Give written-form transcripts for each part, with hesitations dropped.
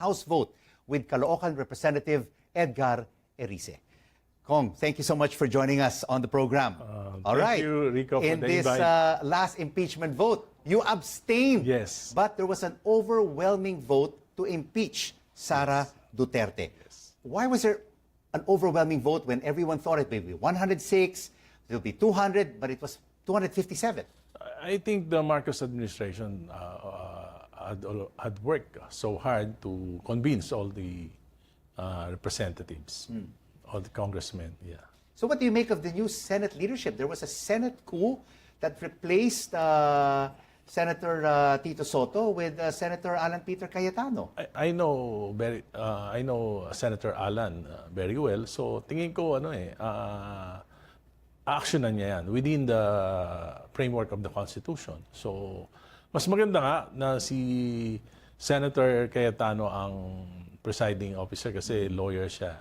House vote with Caloocan Representative Edgar Erice. Kong, thank you so much for joining us on the program. All right. Thank you, Rico, for In the this invite. last impeachment vote, you abstained. Yes. But there was an overwhelming vote to impeach Sara Duterte. Yes. Why was there an overwhelming vote when everyone thought it may be 106, it'll be 200, but it was 257? I think the Marcos administration had worked so hard to convince all the representatives, all the congressmen. Yeah. So what do you make of the new Senate leadership? There was a Senate coup that replaced Senator Tito Soto with Senator Alan Peter Cayetano. I know I know Senator Alan very well. So tingin ko actionan niya yan within the framework of the Constitution. So mas maganda nga na si Senator Cayetano ang presiding officer kasi lawyer siya.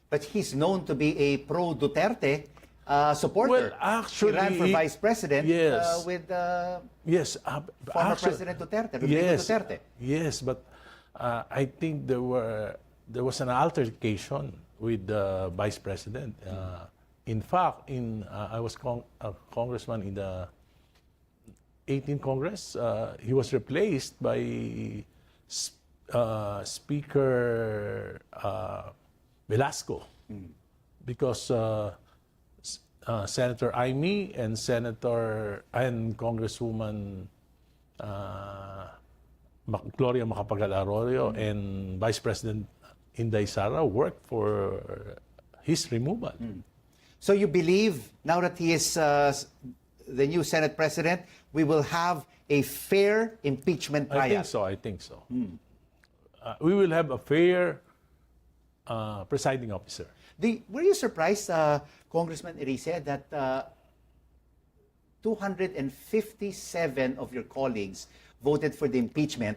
But he's known to be a pro-Duterte supporter. Well, actually, he ran for vice president yes. with Yes, former President Duterte, Rodrigo Duterte. Yes, but I think there was an altercation with the vice president. In fact, I was a congressman in the 18th Congress. He was replaced by Speaker Velasco because Senator Aimee and Congresswoman Gloria Macapagal-Arroyo and Vice President Inday Sara worked for his removal. So you believe now that he is the new Senate President, we will have a fair impeachment trial? I think so. We will have a fair presiding officer. Were you surprised, Congressman Erice, that 257 of your colleagues voted for the impeachment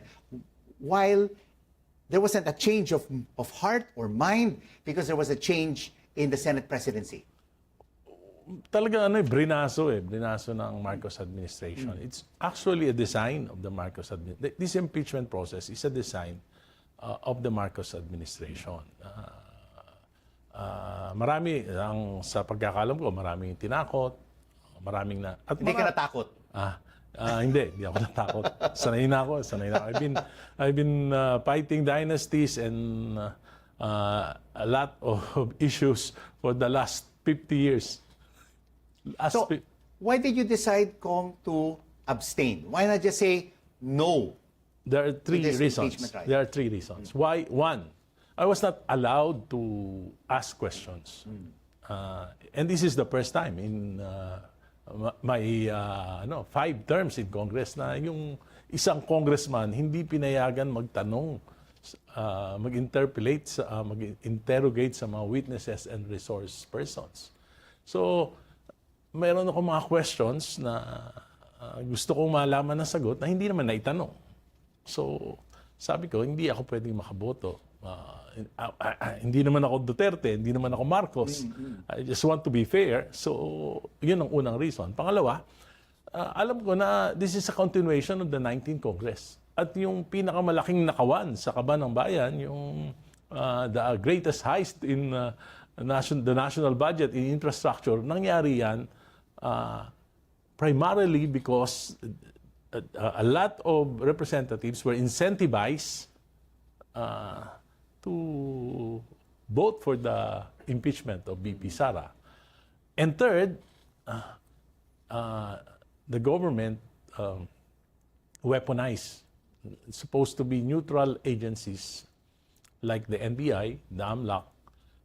while there wasn't a change of heart or mind because there was a change in the Senate presidency? Talaga brinaso ng Marcos administration. It's actually a design of the Marcos administration. This impeachment process is a design of the Marcos administration. Marami sa pagkakalam ko, maraming tinakot, maraming na at Hindi ka natakot? Hindi ako natakot. Sanay na ako. I've been fighting dynasties and a lot of issues for the last 50 years. So, why did you decide, Kong, to abstain? Why not just say no? There are three this reasons. impeachment trial? There are three reasons. Why? One, I was not allowed to ask questions. And this is the first time in my 5 terms in Congress na yung isang congressman hindi pinayagan magtanong, mag-interpolate, mag-interrogate sa mga witnesses and resource persons. So, mayroon ako mga questions na gusto kong malaman ng sagot na hindi naman naitanong. So, sabi ko, hindi ako pwedeng makaboto. Hindi naman ako Duterte, hindi naman ako Marcos. I just want to be fair. So, yun ang unang reason. Pangalawa, alam ko na this is a continuation of the 19th Congress. At yung pinakamalaking nakawan sa kaban ng bayan, yung the greatest heist in the national budget in infrastructure, nangyari yan primarily because a lot of representatives were incentivized to vote for the impeachment of VP Sara. And third, the government weaponized supposed to be neutral agencies like the NBI, the AMLAC,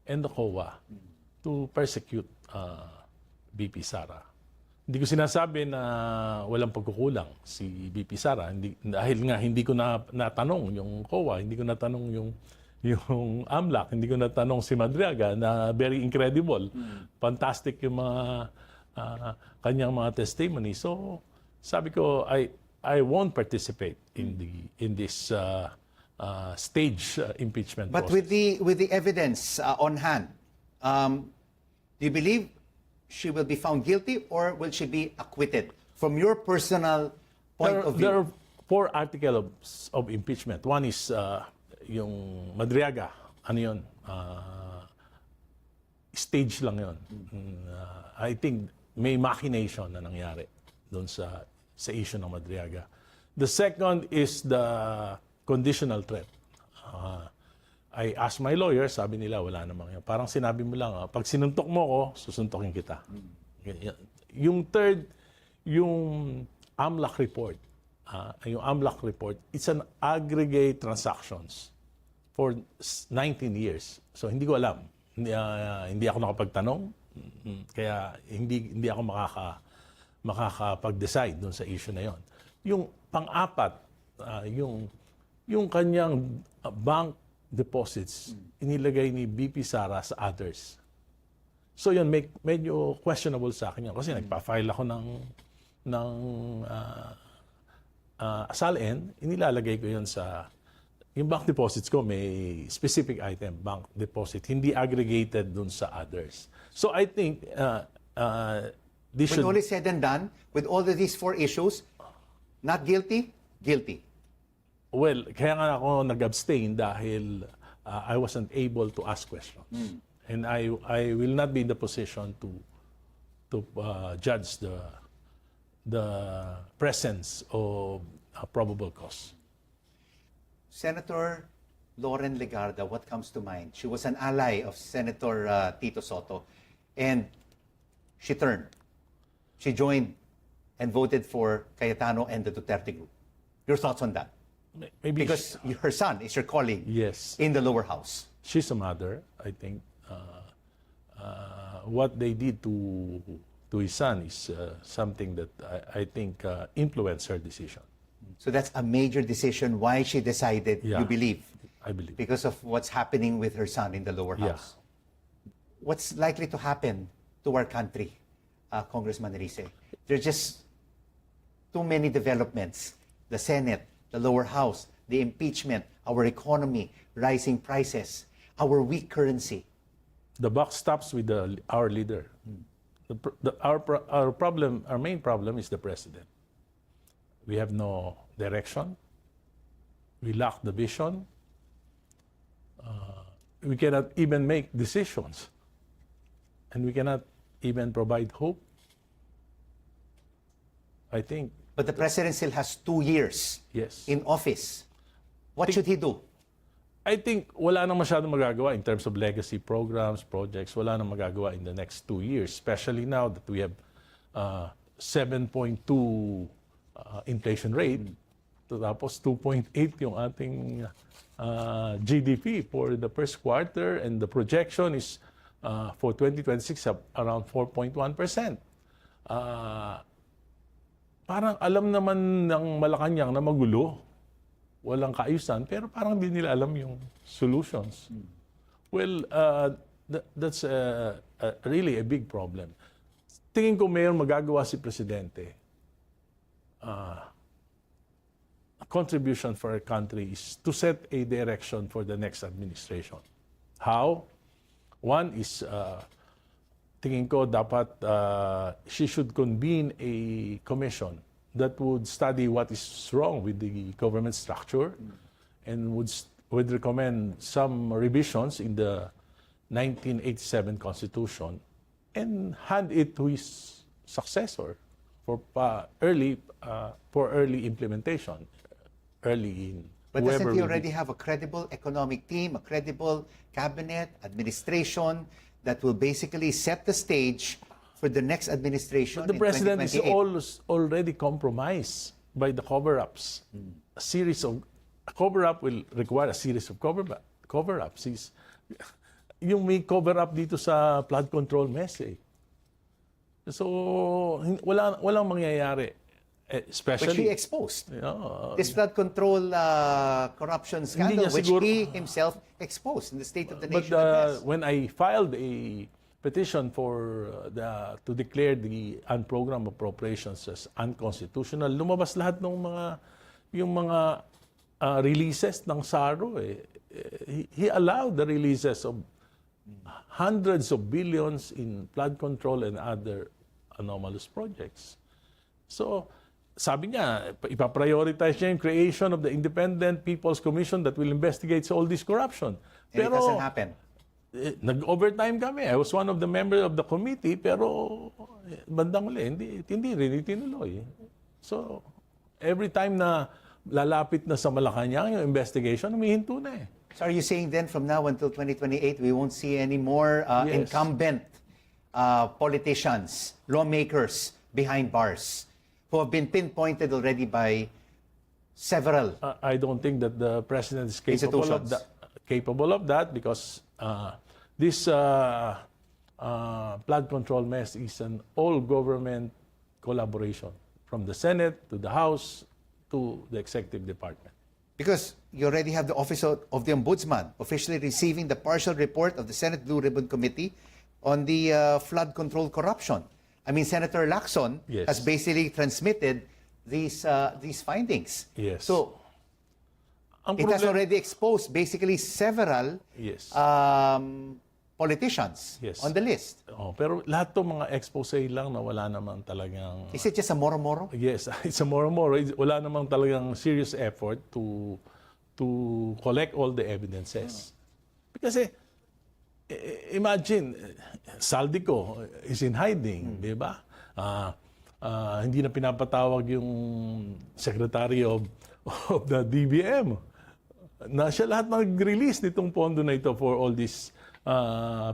and the COA to persecute VP Sara. Hindi ko sinasabi na walang pagkukulang si VP Sara. Dahil nga hindi ko natanong yung COA, hindi ko natanong yung AMLAC, hindi ko natanong si Madriaga na very incredible. Fantastic yung mga kanyang mga testimony. So sabi ko, I won't participate in this stage impeachment But process. with the evidence on hand, do you believe she will be found guilty or will she be acquitted? From your personal point of view. There are 4 articles of impeachment. One is yung Madriaga, ano yun? Stage lang yun. I think may machination na nangyari doon sa issue ng Madriaga. The second is the conditional threat. I asked my lawyer, sabi nila wala namang yan. Parang sinabi mo lang, pag sinuntok mo ko, susuntokin kita. Yung third, yung AMLAC report. Yung AMLAC report, it's an aggregate transactions for 19 years. So hindi ko alam. Hindi ako nakapagtanong. Kaya hindi ako makakapag-decide doon sa issue na yon. Yung pang-apat, yung kanyang bank deposits, inilagay ni BP Sara sa others. So yun, medyo questionable sa akin yun. Kasi nagpa-file ako ng SALN, inilalagay ko yun sa... Yung bank deposits ko, may specific item, bank deposit, hindi aggregated dun sa others. So I think this When should... all is said and done, with all of these 4 issues, not guilty, guilty. Well, kaya nga ako nag-abstain dahil I wasn't able to ask questions. And I will not be in the position to judge the presence of a probable cause. Senator Lauren Legarda, what comes to mind? She was an ally of Senator Tito Soto, and she turned. She joined and voted for Cayetano and the Duterte group. Your thoughts on that? Maybe Because her son is your colleague yes, in the lower house. she's a mother. I think what they did to his son is something that I think influenced her decision. So that's a major decision why she decided, Yeah. you believe, I believe. because of what's happening with her son in the lower Yeah. house. What's likely to happen to our country, Congressman Rice? There's just too many developments. The Senate, the lower house, the impeachment, our economy, rising prices, our weak currency. The buck stops with our leader. Our main problem is the president. We have no direction. We lack the vision. We cannot even make decisions. And we cannot even provide hope. I think, But the president still has 2 years yes. in office. What should he do? I think wala nang masyadong magagawa in terms of legacy programs, projects. Wala nang magagawa in the next 2 years, especially now that we have 7.2 inflation rate. Tapos 2.8 yung ating GDP for the first quarter, and the projection is for 2026 around 4.1%. Parang alam naman ng Malacanang na magulo, walang kaayusan, pero parang di nila alam yung solutions. Well, that's really a big problem. Tingin ko mayroon magagawa si Presidente. A contribution for our country is to set a direction for the next administration. How? One is, tingin ko dapat she should convene a commission that would study what is wrong with the government structure and would recommend some revisions in the 1987 Constitution and hand it to his successor for early implementation, early in. But whoever doesn't he will be. already have a credible economic team, a credible cabinet, administration that will basically set the stage for the next administration The in president is 2028? already compromised by the cover-ups. A cover-up will require a series of cover-ups. Yung may cover-up dito sa flood control mess eh. So, walang mangyayari. Especially, Which he exposed. you know, This flood control corruption scandal, niya which siguro- he himself exposed in the State of the but Nation address. when I filed a petition for to declare the unprogrammed appropriations as unconstitutional, lumabas lahat ng mga releases ng SARO eh. He allowed the releases of hundreds of billions in flood control and other anomalous projects. So sabi niya, ipaprioritize niya yung creation of the Independent People's Commission that will investigate all this corruption. And it doesn't happen. Nag-overtime kami. I was one of the members of the committee, pero bandang uli, hindi rin itinuloy. So, every time na lalapit na sa Malacanang yung investigation, humihinto na eh. So are you saying then from now until 2028, we won't see any more Yes. incumbent politicians, lawmakers behind bars who have been pinpointed already by several? I don't think that the president is capable of that because this flood control mess is an all-government collaboration from the Senate to the House to the Executive Department. Because you already have the Office of the Ombudsman officially receiving the partial report of the Senate Blue Ribbon Committee on the flood control corruption. I mean, Senator Lacson Yes. has basically transmitted these findings. Yes. So Ang it has problem- already exposed basically several Yes. politicians Yes. on the list. Oh, pero lahat to mga expose lang na wala naman talagang... Is it just a moro-moro? Yes, it's a more. Wala namang talagang serious effort to collect all the evidences. Kasi, imagine, Saldico is in hiding, di ba? Hindi na pinapatawag yung Secretary of the DBM. Na siya lahat nag-release nitong pondo na ito for all these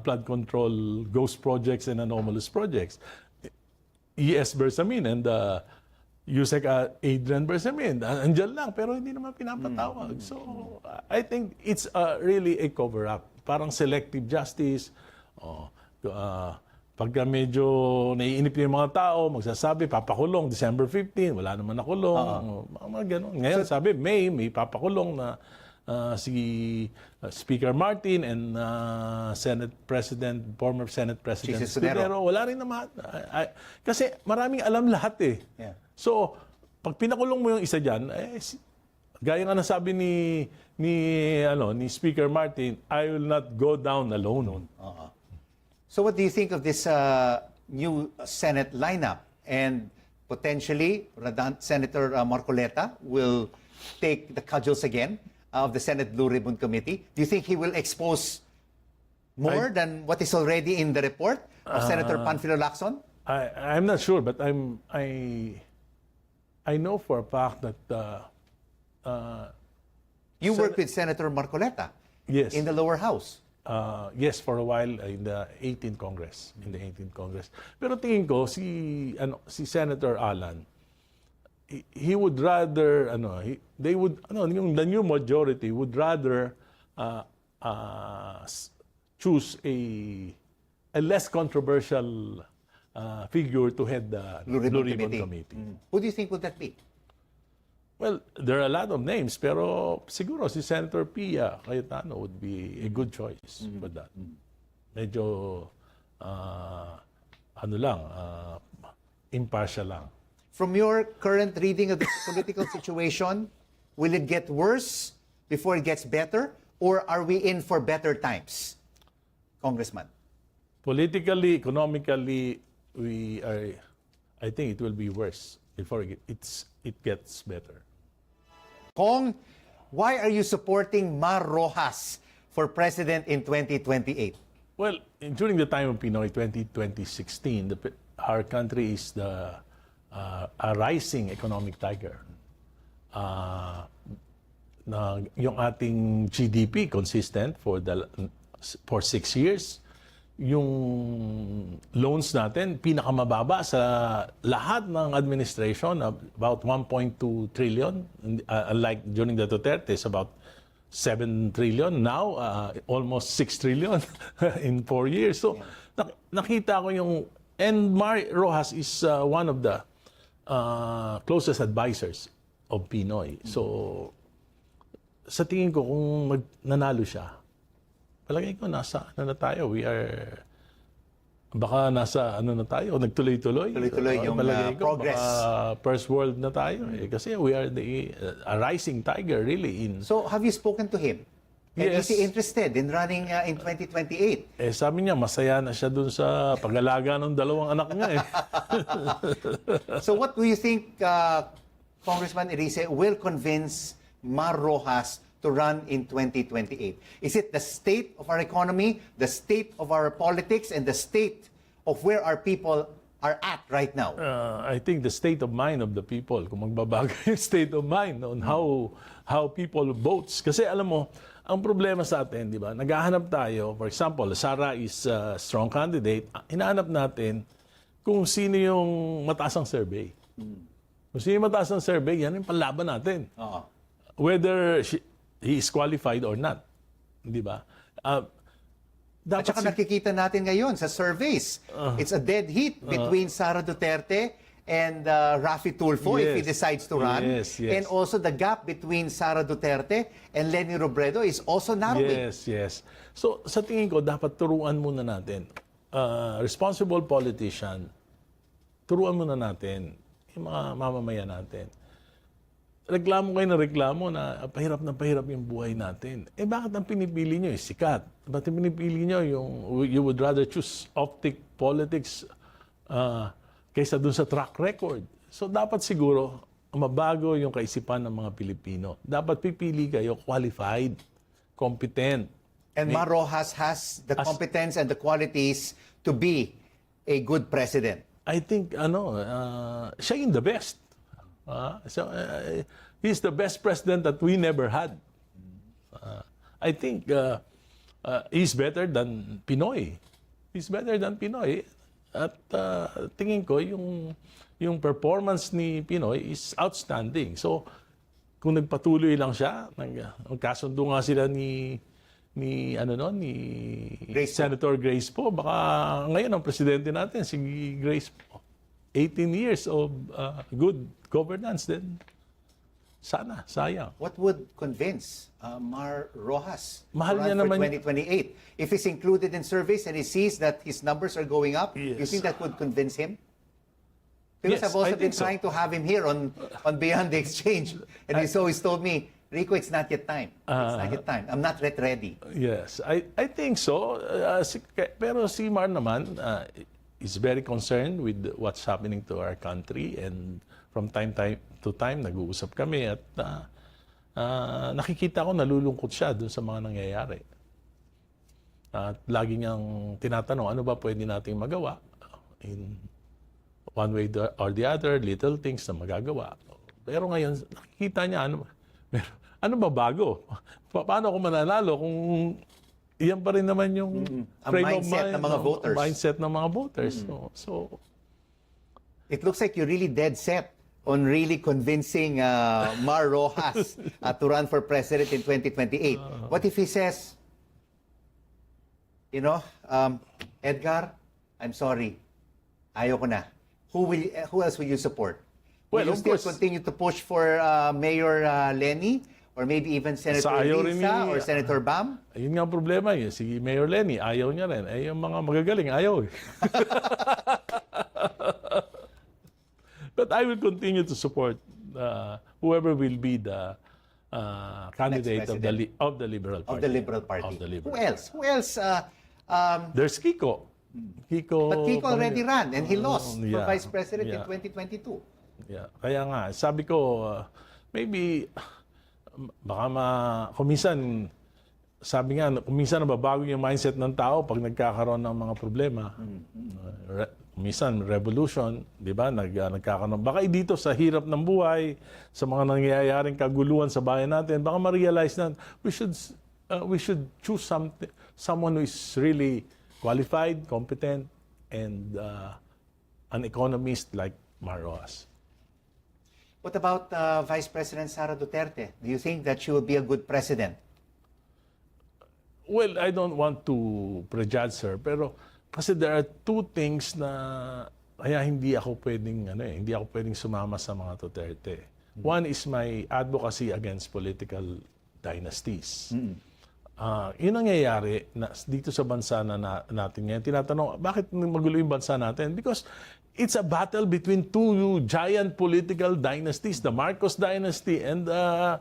flood control ghost projects and anomalous projects. E.S. Bersamin and Yusek Adrian Bersamin. Andyan lang, pero hindi naman pinapatawag. So, I think it's really a cover-up. Parang selective justice. Pagka medyo naiinip yung mga tao, magsasabi, papakulong, December 15, wala naman nakulong. Mga ganun. Ngayon, sabi, may papakulong na si Speaker Martin and former Senate President Jesus Escudero. Escudero. Wala rin naman. Kasi maraming alam lahat eh. Yeah. So, pag pinakulong mo yung isa dyan, gaya nga nasabi ni Speaker Martin, I will not go down alone. So what do you think of this new Senate lineup? And potentially, Senator Marcoleta will take the cudgels again of the Senate Blue Ribbon Committee. Do you think he will expose more than what is already in the report of Senator Panfilo Lacson? I'm not sure, but I know for a fact that You worked with Senator Marcoleta yes. in the lower house. Yes, for a while in the 18th Congress. Pero tingin ko si Senator Alan, he would rather the new majority would rather choose a less controversial figure to head the Blue Ribbon Committee. Who do you think would that be? Well, there are a lot of names, pero siguro si Senator Pia Cayetano would be a good choice for that. Medyo, impartial lang. From your current reading of the political situation, will it get worse before it gets better? Or are we in for better times, Congressman? Politically, economically, I think it will be worse before it gets better. Kong, why are you supporting Mar Rojas for president in 2028? Well, during the time of Pinoy 2016, our country is a rising economic tiger. Yung ating GDP consistent for 6 years. Yung loans natin, pinakamababa sa lahat ng administration, about 1.2 trillion. Unlike during the Duterte, it's about 7 trillion. Now, almost 6 trillion in 4 years. So, nakita ko yung... And Mar Rojas is one of the closest advisors of Pinoy. So, sa tingin ko, kung nanalo siya, palagay ko nasa na tayo. Baka nasa na tayo, nagtuloy-tuloy. Tuloy-tuloy yung progress. Baka first world na tayo. Kasi we are a rising tiger really in... So, have you spoken to him? And Yes. is he interested in running in 2028? Eh, sabi niya, masaya na siya dun sa pag-alaga ng dalawang anak niya eh. So what do you think, Congressman Erice, will convince Mar Rojas to run in 2028? Is it the state of our economy, the state of our politics, and the state of where our people are at right now? I think the state of mind of the people, kung magbabago yung state of mind on how people votes. Kasi alam mo, ang problema sa atin, di ba, naghahanap tayo, for example, Sara is a strong candidate, hinahanap natin kung sino yung mataas ang survey. Kung sino yung mataas ang survey, yan yung panlaban natin. Oo. Whether he is qualified or not. Di ba? At Dapat saka nakikita natin ngayon sa surveys, it's a dead heat between Sara Duterte and Raffy Tulfo if he Yes. decides to run. Yes, yes. And also the gap between Sara Duterte and Leni Robredo is also narrowing. Yes. So, sa tingin ko, dapat turuan muna natin. Responsible politician, turuan muna natin yung mga mamamayan natin. Reklamo kayo na reklamo na pahirap yung buhay natin. Eh, bakit ang pinipili nyo? Sikat. Bakit ang pinipili nyo yung you would rather choose optic politics kaysa dun sa track record? So, dapat siguro mabago yung kaisipan ng mga Pilipino. Dapat pipili kayo qualified, competent. And Mar Rojas has the competence and the qualities to be a good president. I think, siya yung the best. He's the best president that we never had. I think he's better than Pinoy. He's better than Pinoy. At tingin ko, yung performance ni Pinoy is outstanding. So, kung nagpatuloy lang siya, nagkasundo nga sila ni Grace po. Senator Grace po, baka ngayon ang presidente natin, si Grace po. 18 years of good governance then. Sana, sayang. What would convince Mar Rojas Mahal to niya run for naman 2028? If he's included in surveys and he sees that his numbers are going up, you Yes. think that would convince him? Because Yes, I've also I been think so. trying to have him here on Beyond the Exchange. And he's always told me, Rico, it's not yet time. It's not yet time. I'm not yet ready. Yes, I think so. Pero si Mar naman is very concerned with what's happening to our country, and from time to time nag-uusap kami at nakikita ko nalulungkot siya dun sa mga nangyayari. At lagi niyang tinatanong, ano ba pwede nating magawa in one way or the other, little things na magagawa. Pero ngayon, nakikita niya, ano ba bago? Paano ako mananalo kung iyan pa rin naman yung Ang frame of mindset mind, ng mga voters. mindset ng mga voters. So, It looks like you're really dead set on really convincing Mar Rojas to run for president in 2028. What if he says, Edgar, I'm sorry, ayoko na. Who else will you support? Well, Will you of still course. continue to push for Mayor Lenny? Or maybe even Senator ayaw rin Risa ni- or Senator Bam? ayun nga ang problema yun. Si Mayor Lenny, ayaw niya rin. Eh, yung mga magagaling, ayaw eh. But I will continue to support whoever will be the candidate of the Liberal Party. Of the Liberal Party. Of the Liberal Who else? Who else? There's Kiko. But Kiko already ran and he lost for yeah, Vice President in yeah. 2022. Yeah. Kaya nga, sabi ko, maybe, baka kung minsan, sabi nga, kung minsan nababago yung mindset ng tao pag nagkakaroon ng mga problema. Minsan, revolution, di ba, nagkakaroon. Baka dito sa hirap ng buhay, sa mga nangyayaring kaguluhan sa bayan natin, baka ma-realize na we should choose someone who is really qualified, competent, and an economist like Mar Rojas. What about Vice President Sara Duterte? Do you think that she will be a good president? Well, I don't want to prejudge her, pero kasi there are two things na kaya hindi ako pwedeng sumama sa mga Duterte. One is my advocacy against political dynasties. Yun ang nangyayari dito sa bansa na natin ngayon. Tinatanong, bakit magulo yung bansa natin? Because it's a battle between two giant political dynasties, the Marcos dynasty and the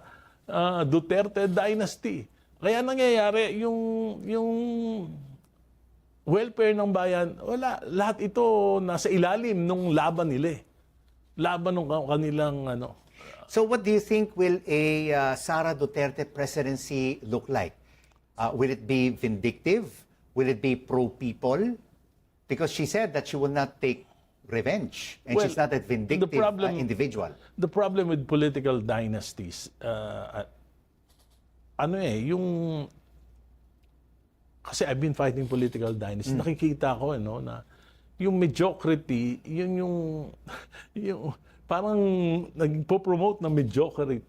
Duterte dynasty. Kaya nangyayari yung welfare ng bayan, wala, lahat ito nasa ilalim ng laban nila. Laban ng kanilang ano. So what do you think will a Sara Duterte presidency look like? Will it be vindictive? Will it be pro-people? Because she said that she will not take revenge. And Well, she's not a vindictive the problem- individual. The problem with political dynasties, yung kasi I've been fighting political dynasties. Nakikita ko na yung mediocrity, yun yung parang nagpo-promote ng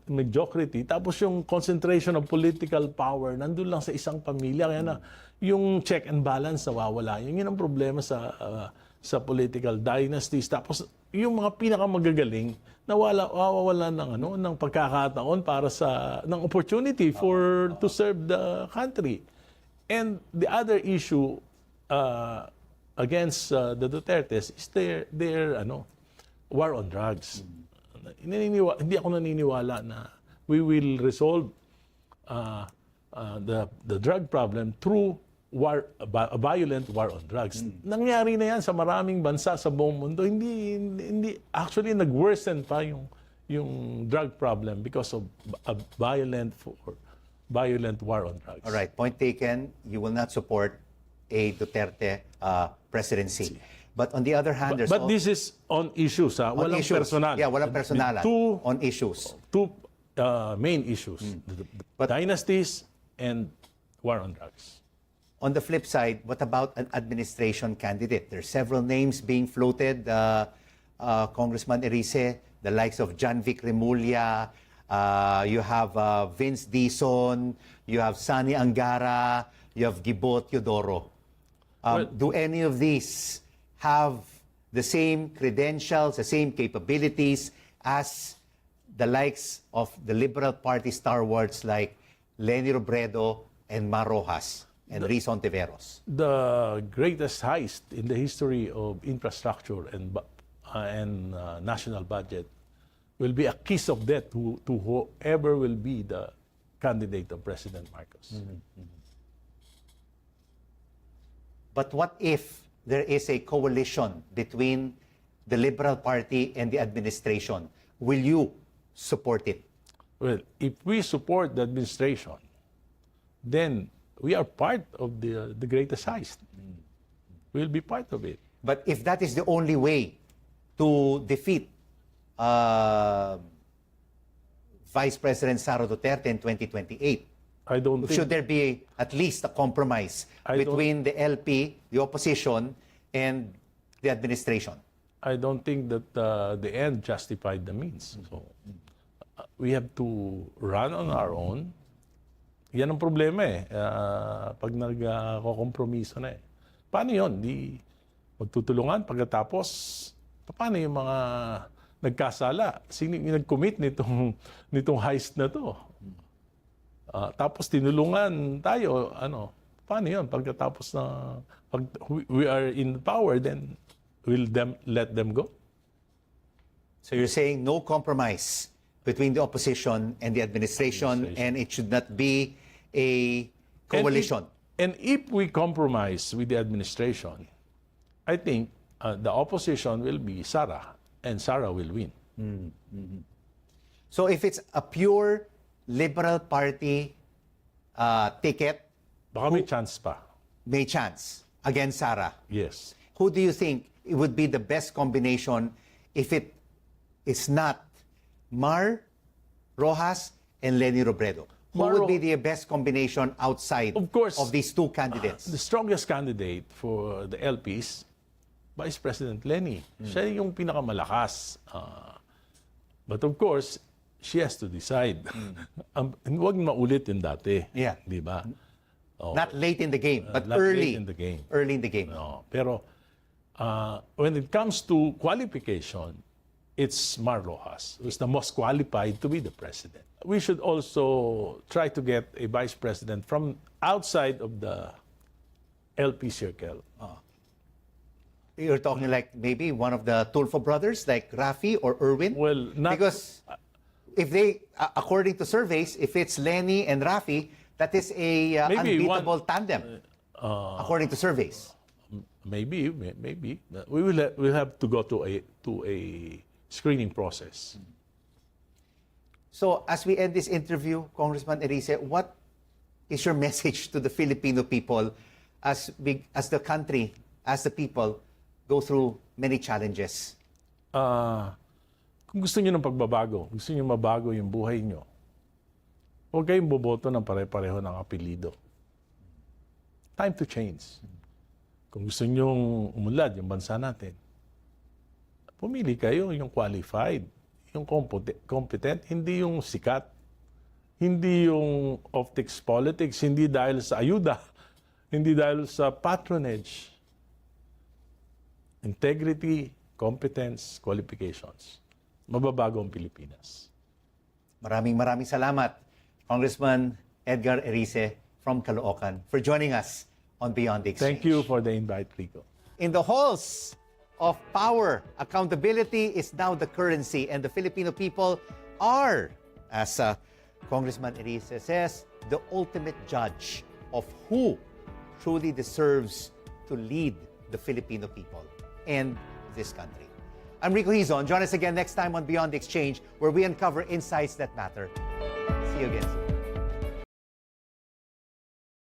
mediocrity, tapos yung concentration of political power nandun lang sa isang pamilya, kaya na yung check and balance nawawala. Yun ang problema sa political dynasties. Tapos yung mga pinakamagagaling nawawala ng pagkakataon para ng opportunity to serve the country. And the other issue against the Dutertes is their war on drugs. Hindi ako naniniwala na we will resolve the drug problem through a violent war on drugs. Nangyari na yan sa maraming bansa sa buong mundo. Hindi actually nag-worsen pa yung drug problem because of a violent war on drugs. All right, point taken. You will not support a Duterte presidency. But on the other hand, there's But this is on issues, on walang issues. personal. Yeah, walang personalan. Two On issues. main issues. But- Dynasties and war on drugs. On the flip side, what about an administration candidate? There are several names being floated. Congressman Erice, the likes of John Vic Remulla, you have Vince Dizon, you have Sani Angara, you have Gibo Teodoro. Do any of these have the same credentials, the same capabilities as the likes of the Liberal Party stalwarts like Leni Robredo and Mar Rojas and Riz Ontiveros? The greatest heist in the history of infrastructure and national budget will be a kiss of death to whoever will be the candidate of President Marcos. But what if there is a coalition between the Liberal Party and the administration? Will you support it? Well, if we support the administration, then we are part of the greatest heist. We'll be part of it. But if that is the only way to defeat Vice President Sara Duterte in 2028, I don't think should there be at least a compromise I don't- between the LP, the opposition, and the administration? I don't think that the end justified the means. So we have to run on our own. Yan ang problema pag nagko-kompromiso na Paano yun? Di magtutulungan pagkatapos, paano yung mga nagkasala? Sino yung nag-commit nitong heist na to? Tapos tinulungan tayo, paano yun? Pagkatapos pag we are in power, then will let them go? So you're saying no compromise between the opposition and the administration, and it should not be a coalition. And if we compromise with the administration, I think the opposition will be Sara, and Sara will win. So if it's a pure Liberal Party ticket, Baka may chance pa. may chance against Sara. Yes. Who do you think it would be the best combination if it is not Mar, Rojas, and Leni Robredo? Who Mar would be Ro- the best combination outside Of course. of these two candidates? The strongest candidate for the LPs, Vice President Leni. Siya yung pinakamalakas. But of course, she has to decide. Huwag maulit yung dati. Yeah. Di ba? Not late in the game, but not early. late in the game. Early in the game. No. Pero when it comes to qualification, it's Mar Rojas, who's the most qualified to be the president. We should also try to get a vice president from outside of the LP circle. You're talking like maybe one of the Tulfo brothers, like Rafi or Erwin? Well, not- Because if they, according to surveys, if it's Lenny and Rafi, That is a Maybe unbeatable tandem, according to surveys. Maybe. We'll have to go to a screening process. So as we end this interview, Congressman Erice, what is your message to the Filipino people as the country, as the people go through many challenges? Kung gusto niyo ng pagbabago, gusto niyo mabago yung buhay niyo, huwag kayong boboto ng pare-pareho ng apelido. Time to change. Kung gusto niyo umunlad yung bansa natin, pumili kayo yung qualified, yung competent, hindi yung sikat, hindi yung optics politics, hindi dahil sa ayuda, hindi dahil sa patronage. Integrity, competence, qualifications. Mababago ang Pilipinas. Maraming salamat, Congressman Edgar Erice from Caloocan, for joining us on Beyond the Exchange. Thank you for the invite, Rico. In the halls of power, accountability is now the currency, and the Filipino people are, as Congressman Erice says, the ultimate judge of who truly deserves to lead the Filipino people and this country. I'm Rico Hizon. Join us again next time on Beyond the Exchange, where we uncover insights that matter. See you again soon.